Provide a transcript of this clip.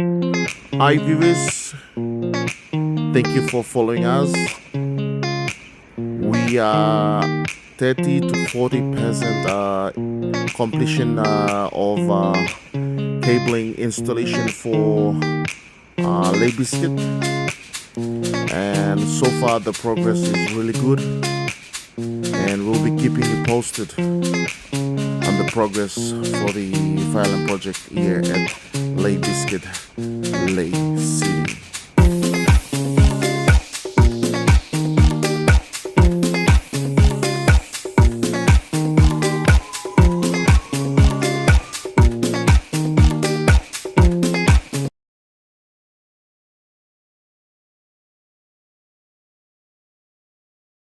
Hi viewers, thank you for following us. We are 30 to 40% completion of cabling installation for Biscuit, and so far the progress is really good, and we'll be keeping you posted on the progress for the Violent project here at Biscuit, Lay City.